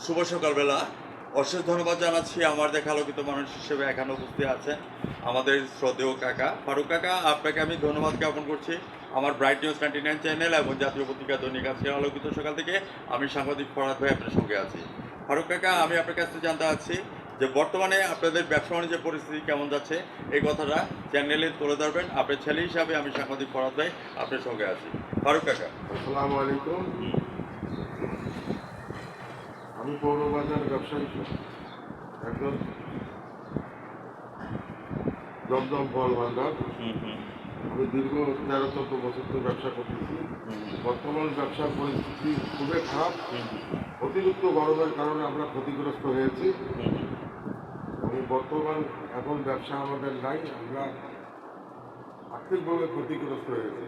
শুভ সকালবেলা। অশেষ ধন্যবাদ জানাচ্ছি আমার দেখা আলোকিত মানুষ হিসেবে এখানে উপস্থিত আছেন আমাদের শ্রদ্ধেয় কাকা ফারুক কাকা। আপনাকে আমি ধন্যবাদ জ্ঞাপন করছি আমার ব্রাইট নিউজ 99 চ্যানেল এবং জাতীয় পত্রিকা দৈনিক আজকের আলোকিত সকাল থেকে। আমি সাংবাদিক ফরহাদ ভাই আপনার সঙ্গে আছি। ফারুক কাকা, আমি আপনার কাছ থেকে জানতে চাচ্ছি যে বর্তমানে আপনাদের ব্যবসা বাণিজ্যের পরিস্থিতি কেমন যাচ্ছে, এই কথাটা চ্যানেলে তুলে ধরবেন। আপনার ছেলে হিসাবে আমি সাংবাদিক ফরহাদ ভাই আপনার সঙ্গে আছি। ফারুক কাকা, আসসালামু আলাইকুম। আমি পৌরবাজার ব্যবসায়ী, একজন জমজম ফল ভান্ডার। আমি দীর্ঘ 13-14 বছর ধরে ব্যবসা করতেছি। বর্তমান ব্যবসার পরিস্থিতি খুবই খারাপ। অতিরিক্ত গরমের কারণে আমরা ক্ষতিগ্রস্ত হয়েছি এবং বর্তমান এখন ব্যবসা আমাদের নাই, আমরা আর্থিকভাবে ক্ষতিগ্রস্ত হয়েছি।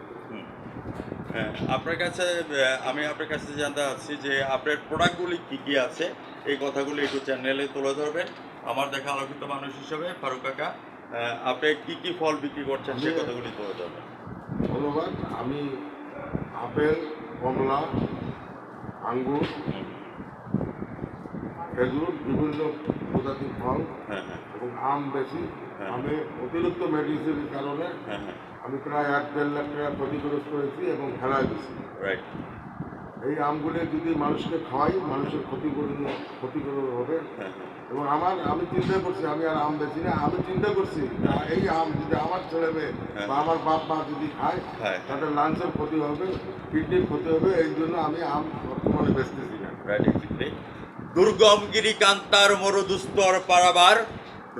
আপনার কাছে আমি আপনার কাছে জানতে চাচ্ছি যে আপনার প্রোডাক্টগুলি কী কী আছে, এই কথাগুলি একটু চ্যানেলে তুলে ধরবেন আমার দেখা আলোকিত মানুষ হিসেবে। ফারুক কাকা, আপনি কী কী ফল বিক্রি করছেন সেই কথাগুলি তুলে ধরবেন। ধন্যবাদ। আমি আপেল, কমলা, আঙ্গুর, খেজুর, বিভিন্ন প্রজাতির ফল এবং আম বেশি। আমি অতিরিক্ত মেডিসিনের কারণে আমি প্রায় 1-1.5 লাখ টাকা ক্ষতিগ্রস্ত হয়েছি এবং ফেলায় দিচ্ছি। রাইট। এই আমগুলি যদি মানুষকে খাওয়াই, মানুষের ক্ষতিকর হবে। এবং আমি চিন্তা করছি, আমি আর আম বেশি না, আমি চিন্তা করছি এই আম যদি আমার ছেলে মেয়ে বা আমার বাপ মা যদি খায় তাদের লাঞ্চের ক্ষতি হবে, কিডনির ক্ষতি হবে। এই জন্য আমি আম বর্তমানে বেচতেছি না। দুর্গমগিরি কান্তার মরুদুস্তর পারাবার,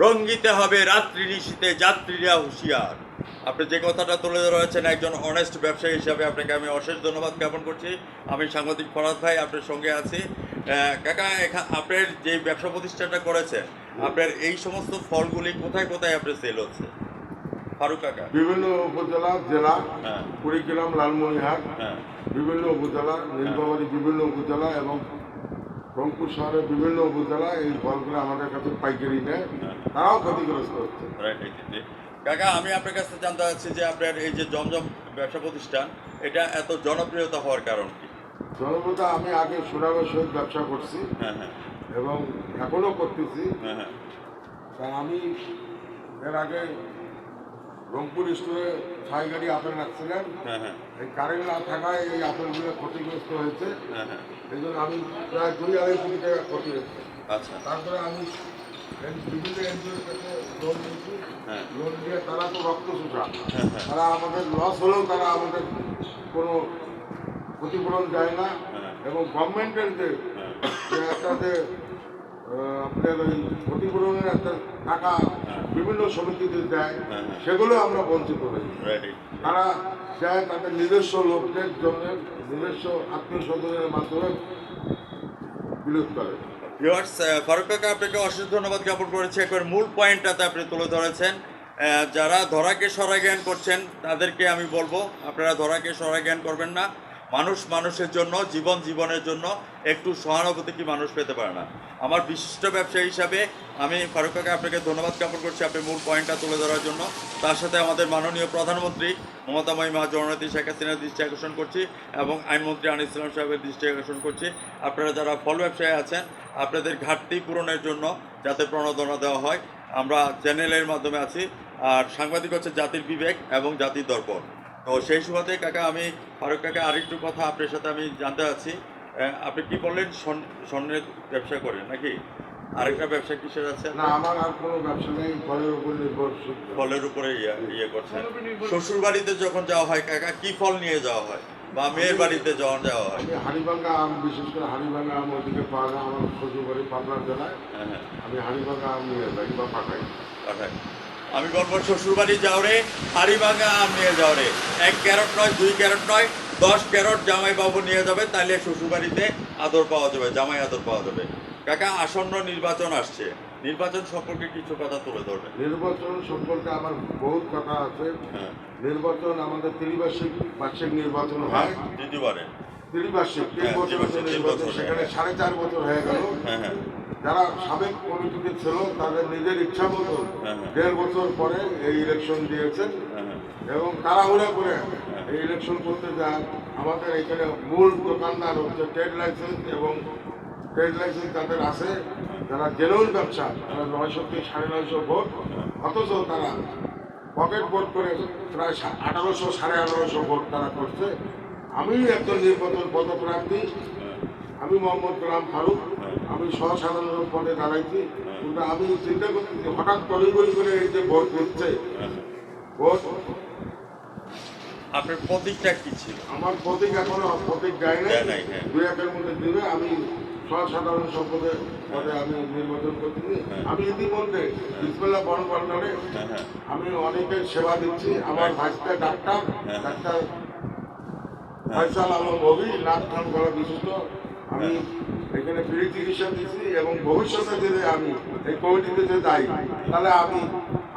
রঙ্গিতে হবে রাত্রি নিশীতে যাত্রীরা হুঁশিয়ার। আপনি যে কথাটা তুলে ধরেছেন একজন অনেস্ট ব্যবসায়ী হিসাবে আপনাকে আমি অশেষ ধন্যবাদ জ্ঞাপন করছি। আমি সাংবাদিক ফরহাদ ভাই আপনার সঙ্গে আছি। কাকা, আপনার যে ব্যবসা প্রতিষ্ঠানটা করেছেন, আপনার এই সমস্ত ফলগুলি কোথায় কোথায় আপনার সেল হচ্ছে ফারুক কাকা? বিভিন্ন উপজেলা, জেলা, কুড়িগ্রাম, লালমনিরহাট, বিভিন্ন উপজেলা, নীলফামারী বিভিন্ন উপজেলা এবং রংপুর শহরের বিভিন্ন উপজেলা এই ফলগুলো আমাদের কাছে পাইকারি নেয়, তারাও ক্ষতিগ্রস্ত হচ্ছে। কাকা, আমি আপনার কাছে জানতে চাচ্ছি যে আপনার এই যে জমজম ব্যবসা প্রতিষ্ঠান, এটা এত জনপ্রিয়তা হওয়ার কারণ কি? জনপ্রিয়তা, আমি আগে সুনামের সহিত ব্যবসা করছি এবং এখনো করতেছি। তাই আমি এর আগে রংপুর স্টোরে 6 গাড়ি আপেল রাখছিলাম। এই কারেন্ট না থাকায় এই আপেলগুলো ক্ষতিগ্রস্ত হয়েছে। এই জন্য আমি প্রায় 2-2.5 কোটি টাকা ক্ষতি হয়েছে। আচ্ছা। তারপরে আমি বিভিন্ন এনজিওর কাছে লোন নিয়েছি। লোন দিয়ে তারা তো রক্ত চোষা, তারা আমাদের লস হলেও তারা আমাদের কোনো ক্ষতিপূরণ দেয় না। এবং গভর্নমেন্টের যে একটা যে আপনার ওই ক্ষতিপূরণের একটা টাকা বিভিন্ন সমিতিতে দেয়, সেগুলো আমরা বঞ্চিত হই। তারা চায় তাদের নিজস্ব লোকদের জন্য, নিজস্ব আত্মীয় স্বজনের মাধ্যমে বিরোধ করে। ফারুক কাকা, আপনাকে অশেষ ধন্যবাদ জ্ঞাপন করেছে। একবার মূল পয়েন্টটাতে আপনি তুলে ধরেছেন। যারা ধরাকে সরাই জ্ঞান করছেন তাদেরকে আমি বলবো, আপনারা ধরাকে সরাই জ্ঞান করবেন না। মানুষ মানুষের জন্য, জীবন জীবনের জন্য একটু সহানুভূতি কি মানুষ পেতে পারে না? আমার বিশিষ্ট ব্যবসায়ী হিসাবে আমি ফারুক কাকা আপনাকে ধন্যবাদ জ্ঞাপন করছি আপনি মূল পয়েন্টটা তুলে ধরার জন্য। তার সাথে আমাদের মাননীয় প্রধানমন্ত্রী মমতাময়ী মা জননেত্রী শেখ হাসিনার দৃষ্টি আকর্ষণ করছি এবং আইনমন্ত্রী আনিস ইসলাম সাহেবের দৃষ্টি আকর্ষণ করছি। আপনারা যারা ফল ব্যবসায়ী আছেন, আপনাদের ঘাটতি পূরণের জন্য যাতে প্রণোদনা দেওয়া হয়, আমরা চ্যানেলের মাধ্যমে আছি। আর সাংবাদিক হচ্ছে জাতির বিবেক এবং জাতির দর্পণ। তো সেই সুবাদে কাকা, আমি ফারুক কাকা আরেকটু কথা আপনার সাথে আমি জানতে চাচ্ছি। আপনি কি বললেন স্বর্ণের ব্যবসা করেন নাকি? আরেকটা ব্যবসা কিসের আছে? না, আমার আর কোনো ব্যবসা নেই, ফলের উপর নির্ভরশীল। ফলের উপরে ইয়ে করছেন। শ্বশুর বাড়িতে যখন যাওয়া হয় কাকা, কি ফল নিয়ে যাওয়া হয় বা মেয়ের বাড়িতে যখন যাওয়া হয়? হাড়িভাঙ্গা আম, বিশেষ করে হাড়িভাঙ্গা আম ওইদিকে পাওয়া যায় আমার শ্বশুর বাড়ি পাবনা জেলায়। আমি হাড়িভাঙ্গা আম নিয়ে যাই বা পাঠাই। আমি বলবো শ্বশুর বাড়ি যাও রে, হাড়িভাঙ্গা আম নিয়ে যাও রে। 1 ক্যারট নয়, 2 ক্যারট নয়, 10 ক্যারট জামাই বাবু নিয়ে যাবে, তাহলে শ্বশুর বাড়িতে আদর পাওয়া যাবে, জামাই আদর পাওয়া যাবে। কাকা, আসন্ন নির্বাচন আসছে, নির্বাচন সম্পর্কে কিছু কথা তুলে ধরবেন। নির্বাচন সম্পর্কে আমার বহুত কথা আছে। নির্বাচন আমাদের ত্রিবার্ষিক নির্বাচন হয়। ত্রিবার্ষিক 3 বছর নির্বাচন, সেখানে 4.5 বছর হয়ে গেল। যারা সাবেক কমিটিতে ছিল তাদের নিজের ইচ্ছা মতো 1.5 বছর পরে এই ইলেকশন দিয়েছেন এবং তাড়াহুড়া করে এই ইলেকশন করতে যায়। আমাদের এখানে মূল দোকানদার হচ্ছে ট্রেড লাইসেন্স এবং ট্রেড লাইসেন্স যাদের আছে, যারা জেনুইন ব্যবসা, তারা 900 থেকে 950 ভোট, অথচ তারা পকেট ভোট করে প্রায় 1800 1850 ভোট তারা করছে। আমি একজন নির্বাচন পদপ্রার্থী, আমি মোহাম্মদ গোলাম ফারুক, আমি সহসাধারণ পদে দাঁড়াইছি, কিন্তু আমি চিন্তা করছি যে হঠাৎ তড়িঘড়ি করে এই যে ভোট দিচ্ছে, ভোট আপনার প্রতীকটা কি ছিল? আমার প্রতীক এখনো প্রতীক দেয় দেয় নাই, নাই, হ্যাঁ। 2-1 এর মধ্যে দিবে। আমি সহসাধারণ সম্পদের পদে আমি নির্বাচন করতেছি। আমি ইতিমধ্যে বিসমিল্লাহ বনবন্ধনে আমি অনেকের সেবা দিচ্ছি। আমার ভাইসটা ডাক্তার ফয়সাল আলম রবি, নাক কান গলা বিশিষ্ট। আমি এখানে ফ্রি চিকিৎসা দিচ্ছি এবং ভবিষ্যতে যদি আমি এই কমিটিতে যে যাই, তাহলে আমি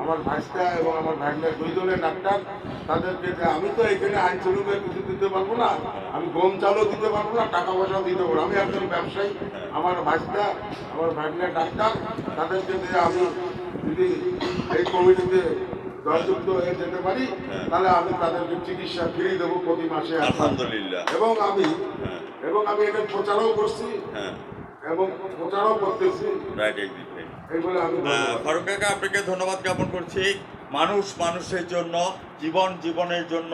আমার ভাইসটা এবং আমার ভাইটা 2 জনের ডাক্তার, তাদেরকে যে আমি তো এখানে আইন শ্রমিকের কিছু দিতে পারবো না, আমি গম চালও দিতে পারবো না, টাকা পয়সাও দিতে পারবো না। আমি একজন ব্যবসায়ী, আমার ভাইসটা আমার ভাইটা ডাক্তার, তাদেরকে যে আমি যদি এই কমিটিতে জয়যুক্ত হয়ে যেতে পারি, তাহলে আমি তাদেরকে চিকিৎসা ফ্রি দেবো প্রতি মাসে। আলহামদুলিল্লাহ। এবং আমি এটা প্রচারও করছি এবং প্রচারও করতেছি। Right, exactly. এই বলে আমি ফারুক কাকা, আপনাকে ধন্যবাদ জ্ঞাপন করছি। মানুষ মানুষের জন্য, জীবন জীবনের জন্য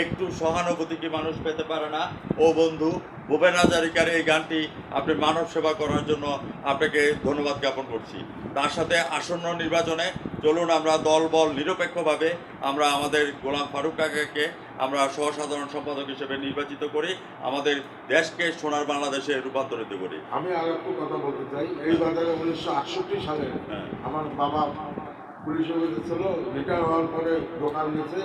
একটু সহানুভূতি কি মানুষ পেতে পারে না? ও বন্ধু, ভূপেন হাজারিকার এই গানটি আপনি মানব সেবা করার জন্য আপনাকে ধন্যবাদ জ্ঞাপন করছি। তার সাথে আসন্ন নির্বাচনে চলুন আমরা দলবল নিরপেক্ষভাবে আমরা আমাদের গোলাম ফারুক কাকাকে আমরা সহসাধারণ সম্পাদক হিসেবে নির্বাচিত করি, আমাদের দেশকে সোনার বাংলাদেশে রূপান্তরিত করি। আমি আর একটু কথা বলতে চাই। এই বাজারে 1968 সালে আমার বাবা পুলিশ অফিসার ছিল, রিটায়ার হওয়ার পরে দোকান নিয়েছে,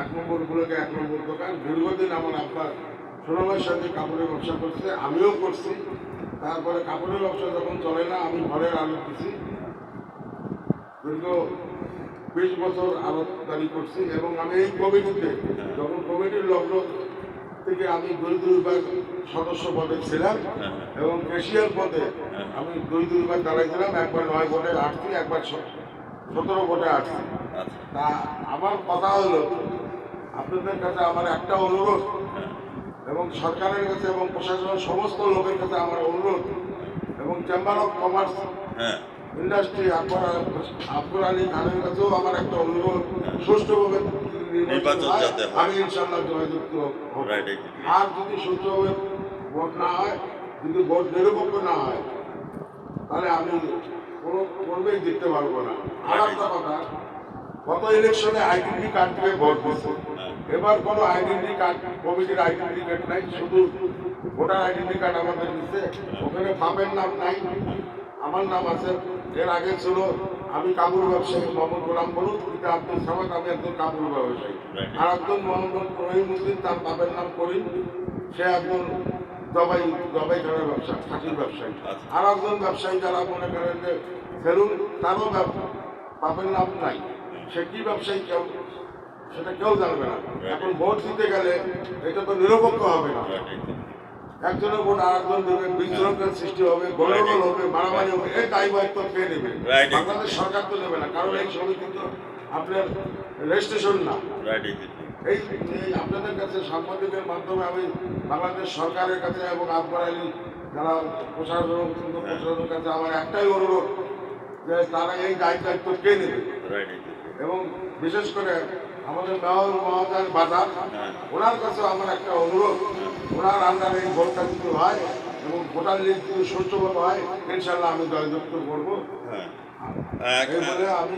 এক নম্বরগুলোকে 1 নম্বর দোকান। দীর্ঘদিন আমার আব্বা সুনামের সাথে কাপড়ের ব্যবসা করছে, আমিও করছি। তারপরে কাপড়ের ব্যবসা যখন চলে না, আমি ঘরের আলো দিছি, দীর্ঘ 20 বছর আড়তদারি করছি। এবং আমি এই কমিটিতে যখন কমিটির লগ্ন থেকে আমি 2-2বার সদস্য পদে ছিলাম এবং ক্যাশিয়ার পদে আমি 2-2বার দাঁড়াইছিলাম। একবার 9 ভোটে আসছি, একবার 17 ভোটে আসছি। তা আমার কথা হলো, আপনাদের কাছে আমার একটা অনুরোধ এবং সরকারের কাছে এবং প্রশাসনের সমস্ত লোকের কাছে আমার অনুরোধ, এবং chamber of commerce industry Akbar Ali খানের কাছেও আমার একটা অনুরোধ, সুষ্ঠুভাবে নির্বাচন যাতে হয়। আমি ইনশাল্লাহ জয়যুক্ত হব। রাইট, আর যদি সুষ্ঠুভাবে ভোট না হয়, যদি ভোট নিরপেক্ষ না হয়, তাহলে আমি কোনো করবেই জিততে পারবো না। আর একটা কথা, গত ইলেকশনে আইডেন্টি কার্ড দিয়ে ভোট দিচ্ছে, এবার কোনো আইডেন্টি কার্ড, কমিটির আইডেন্টি কার্ড নাই, শুধু ভোটার আইডেন্টি কার্ড আমাদের দিচ্ছে। ওখানে বাপের নাম নাই, আমার নাম আছে। এর আগে ছিল আমি কাপড় ব্যবসায়ী মোহাম্মদ গোলাম ফারুক, পিতা আব্দুল সামাদ, আমি একজন কাপড় ব্যবসায়ী। আর একজন মোহাম্মদ রহিমউদ্দিন, তার বাপের নাম করিম, সে একজন জবাইখানার ব্যবসা, খাঁটির ব্যবসায়ী। আর একজন ব্যবসায়ী যারা মনে করেন যে সেলুন, তারও বাপের নাম নাই, সে কি ব্যবসায়ী কেউ সেটা কেউ জানবে না। এখন ভোট দিতে গেলে এটা তো নিরপেক্ষ হবে না, একজনের ভোট আর একজন দেবে, বিশৃঙ্খলার সৃষ্টি হবে, গন্ডগোল হবে, মারামারি হবে। এই দায়িত্ব কে নেবে? বাংলাদেশ সরকার তো নেবে না, কারণ এই সমিতি তো আপনার রেজিস্ট্রেশন না। এই আপনাদের কাছে সাংবাদিকের মাধ্যমে আমি বাংলাদেশ সরকারের কাছে এবং আকবর আলী যারা প্রশাসনের কাছে আমার একটাই অনুরোধ, যে তারা এই দায়িত্ব কে নেবে। এবং বিশেষ করে আমাদের মেয়র মহোদয় বাজার, ওনার কাছে আমার একটা অনুরোধ, ওনার আন্ডারে এই ভোটটা যদি হয় এবং ভোটার লিস্ট যদি সুষ্ঠুভাবে হয়, ইনশাল্লাহ আমি জয়যুক্ত করবো। এই বলে আমি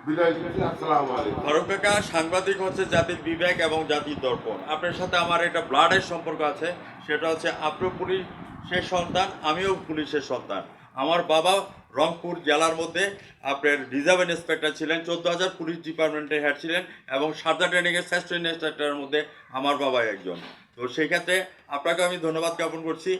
বিদায় দিচ্ছি। আসসালামু আলাইকুম। ফারুক কাকা, সাংবাদিক হচ্ছে জাতির বিবেক এবং জাতির দর্পণ। আপনার সাথে আমার একটা ব্লাডের সম্পর্ক আছে, সেটা হচ্ছে আপনিও পুলিশের সন্তান, আমিও পুলিশের সন্তান। আমার বাবা রংপুর জেলার মধ্যে আপনার রিজার্ভ ইন্সপেক্টর ছিলেন, 14,000 পুলিশ ডিপার্টমেন্টের হেড ছিলেন, এবং সারদা ট্রেনিংয়ের শ্রেষ্ঠ ইন্সপেক্টরের মধ্যে আমার বাবা একজন। তো সেই ক্ষেত্রে আপনাকে আমি ধন্যবাদ জ্ঞাপন করছি।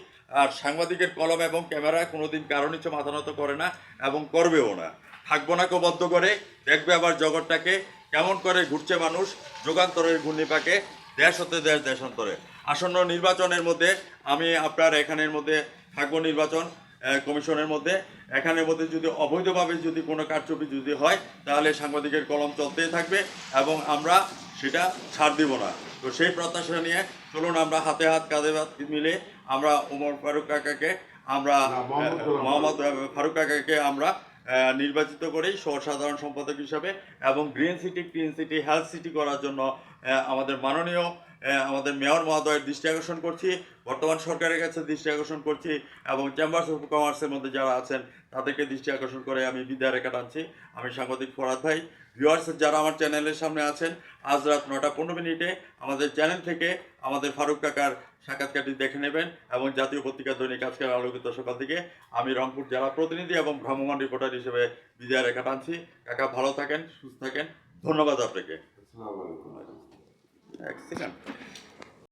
আর সাংবাদিকের কলম এবং ক্যামেরা কোনোদিন কারো নিচে মাথা নত করে না এবং করবেও না। থাকবো না বদ্ধ করে, দেখবে আবার জগৎটাকে কেমন করে ঘুরছে মানুষ, যুগান্তরের ঘূর্ণিপাকে, দেশ হতে দেশ, দেশান্তরে। আসন্ন নির্বাচনের মধ্যে আমি আপনার এখানের মধ্যে থাকবো, নির্বাচন কমিশনের মধ্যে। এখানের মধ্যে যদি অবৈধভাবে যদি কোনো কারচুপি যদি হয়, তাহলে সাংবাদিকের কলম চলতেই থাকবে এবং আমরা সেটা ছাড় দিব না। তো সেই প্রত্যাশা নিয়ে চলুন আমরা হাতে হাত কাঁধে হাত মিলে আমরা ওমর ফারুক কাকাকে আমরা মোহাম্মদ ফারুক কাকাকে আমরা নির্বাচিত করি সাধারণ সম্পাদক হিসাবে, এবং green city clean city health city করার জন্য আমাদের মাননীয় আমাদের মেয়র মহোদয়ের দৃষ্টি আকর্ষণ করছি, বর্তমান সরকারের কাছে দৃষ্টি আকর্ষণ করছি, এবং চেম্বার্স অফ কমার্সের মধ্যে যারা আছেন তাদেরকে দৃষ্টি আকর্ষণ করে আমি বিদায় রেখা টানছি। আমি সাংবাদিক ফরহাদ ভাই। ভিউয়ার্স যারা আমার চ্যানেলের সামনে আছেন, আজ রাত 9:15 আমাদের চ্যানেল থেকে আমাদের ফারুক কাকার সাক্ষাৎকারটি দেখে নেবেন, এবং জাতীয় পত্রিকা দৈনিক আজকের আলোকিত সকাল থেকে আমি রংপুর জেলা প্রতিনিধি এবং ভ্রাম্যমাণ রিপোর্টার হিসেবে বিদায় রেখা টানছি। কাকা ভালো থাকেন, সুস্থ থাকেন, ধন্যবাদ আপনাকে। আসসালামু আলাইকুম। এক্সিলেন্ট।